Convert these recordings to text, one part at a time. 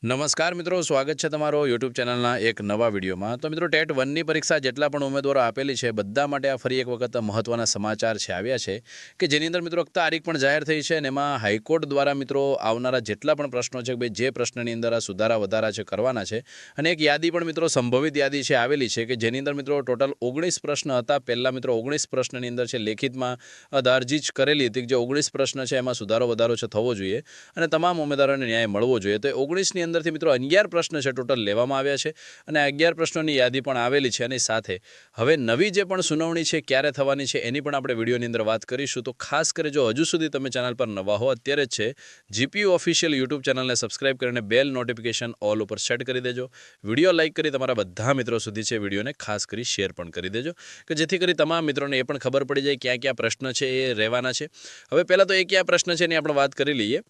નમસ્કાર મિત્રો, સ્વાગત છે તમારો યુટ્યુબ ચેનલના એક નવા વિડીયોમાં। તો મિત્રો, ટેટ 1ની પરીક્ષા જેટલા પણ ઉમેદવારો આપેલી છે બધા માટે આ ફરી એક વખત મહત્વના સમાચાર છે આવ્યા છે કે જેની અંદર મિત્રો તારીખ પણ જાહેર થઈ છે અને એમાં હાઈકોર્ટ દ્વારા મિત્રો આવનારા જેટલા પણ પ્રશ્નો છે કે જે પ્રશ્નની અંદર આ સુધારા વધારા છે કરવાના છે અને એક યાદી પણ મિત્રો સંભવિત યાદી છે આવેલી છે કે જેની અંદર મિત્રો ટોટલ 19 પ્રશ્ન હતા। પહેલા મિત્રો 19 પ્રશ્નની અંદર છે લેખિતમાં અરજી જ કરેલી હતી કે જે 19 પ્રશ્ન છે એમાં સુધારો વધારો છે થવો જોઈએ અને તમામ ઉમેદવારોને ન્યાય મળવો જોઈએ। તો 19ની અંદરથી મિત્રો 11 પ્રશ્ન છે ટોટલ લેવામાં આવ્યા છે અને 11 પ્રશ્નોની યાદી પણ આવેલી છે અને સાથે હવે નવી જે પણ સુનાવણી છે ક્યારે થવાની છે એની પણ આપણે વિડીયોની અંદર વાત કરીશું। તો ખાસ કરી જો હજુ સુધી તમે ચેનલ પર નવા હો અત્યારે જ છે જીપીયુ ઓફિશિયલ યુટ્યુબ ચેનલને સબસ્ક્રાઇબ કરીને બેલ નોટિફિકેશન ઓલ ઉપર સેટ કરી દેજો। વિડીયો લાઇક કરી તમારા બધા મિત્રો સુધી છે વિડીયોને ખાસ કરી શેર પણ કરી દેજો કે જેથી કરી તમામ મિત્રોને એ પણ ખબર પડી જાય ક્યાં ક્યાં પ્રશ્ન છે એ રહેવાના છે। હવે પહેલાં તો એ ક્યાં પ્રશ્ન છે એની આપણે વાત કરી લઈએ।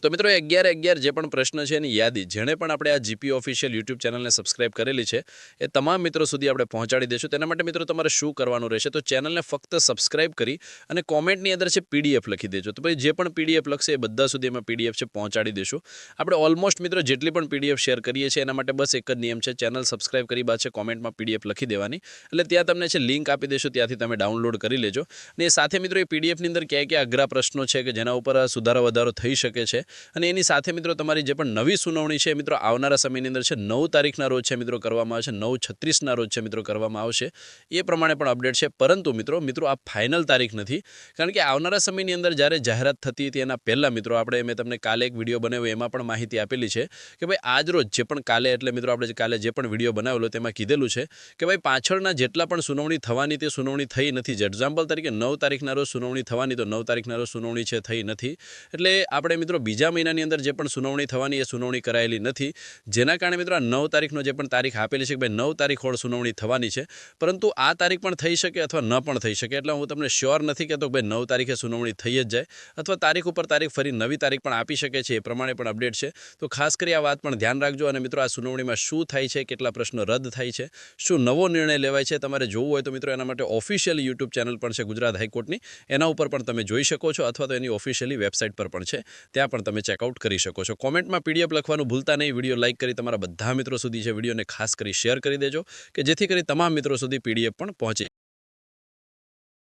તો મિત્રો 11 જે પણ પ્રશ્ન છે એની યાદી જેણે પણ આપણે આ જીપી ઓફિશિયલ યુટ્યુબ ચેનલને સબસ્ક્રાઇબ કરેલી છે એ તમામ મિત્રો સુધી આપણે પહોંચાડી દઈશું। તેના માટે મિત્રો તમારે શું કરવાનું રહેશે તો ચેનલને ફક્ત સબસ્ક્રાઇબ કરી અને કોમેન્ટની અંદર છે પીડીએફ લખી દેજો। તો ભાઈ જે પણ પીડીએફ લખશે એ બધા સુધી એમાં પીડીએફ છે પહોંચાડી દઈશું। આપણે ઓલમોસ્ટ મિત્રો જેટલી પણ પીડીએફ શેર કરીએ છીએ એના માટે બસ એક જ નિયમ છે, ચેનલ સબસ્ક્રાઇબ કરી બાદ છે કોમેન્ટમાં પીડીએફ લખી દેવાની એટલે ત્યાં તમને છે લિંક આપી દઈશું, ત્યાંથી તમે ડાઉનલોડ કરી લેજો। અને એ સાથે મિત્રો એ પીડીએફની અંદર ક્યાં ક્યાં અઘરા પ્રશ્નો છે કે જેના ઉપર સુધારો વધારો થઈ શકે છે અને એની સાથે મિત્રો તમારી જે પણ નવી સુનાવણી છે મિત્રો આવનારા સમયની અંદર છે 9 તારીખના રોજ છે મિત્રો કરવામાં આવશે, 9/36ના રોજ છે મિત્રો કરવામાં આવશે। એ પ્રમાણે પણ અપડેટ છે પરંતુ મિત્રો આ ફાઇનલ તારીખ નથી કારણ કે આવનારા સમયની અંદર જ્યારે જાહેરાત થતી હતી એના પહેલાં મિત્રો આપણે મેં તમને કાલે એક વિડીયો બનાવ્યો એમાં પણ માહિતી આપેલી છે કે ભાઈ આજ રોજ જે પણ કાલે એટલે મિત્રો આપણે કાલે જે પણ વિડીયો બનાવેલો તેમાં કીધેલું છે કે ભાઈ પાછળના જેટલા પણ સુનાવણી થવાની તે સુનાવણી થઈ નથી। એક્ઝામ્પલ તરીકે 9 તારીખના રોજ સુનાવણી થવાની તો 9 તારીખના રોજ સુનાવણી છે થઈ નથી એટલે આપણે મિત્રો બીજા મહિનાની અંદર જે પણ સુનાવણી થવાની એ સુનાવણી કરાયેલી નથી જેના કારણે મિત્રો આ 9 તારીખનો જે પણ તારીખ આપેલી છે કે ભાઈ 9 તારીખ હોળ સુનાવણી થવાની છે પરંતુ આ તારીખ પણ થઈ શકે અથવા ન પણ થઈ શકે એટલે હું તમને શ્યોર નથી કહેતો કે ભાઈ 9 તારીખે સુનાવણી થઈ જ જાય અથવા તારીખ ઉપર તારીખ ફરી નવી તારીખ પણ આપી શકે છે, એ પ્રમાણે પણ અપડેટ છે। તો ખાસ કરી આ વાત પણ ધ્યાન રાખજો અને મિત્રો આ સુનાવણીમાં શું થાય છે, કેટલા પ્રશ્નો રદ થાય છે, શું નવો નિર્ણય લેવાય છે તમારે જોવું હોય તો મિત્રો એના માટે ઓફિશિયલ યુટ્યુબ ચેનલ પણ છે ગુજરાત હાઈકોર્ટની, એના ઉપર પણ તમે જોઈ શકો છો અથવા તો એની ઓફિશિયલી વેબસાઇટ પર પણ છે, ત્યાં પણ તમે ચેકઆઉટ કરી શકો છો। કોમેન્ટમાં પીડીએફ લખવાનું ભૂલતા નહીં, વિડીયો લાઇક કરી તમારા બધા મિત્રો સુધી છે વિડીયોને ખાસ કરી શેર કરી દેજો કે જેથી કરી તમામ મિત્રો સુધી પીડીએફ પણ પહોંચે।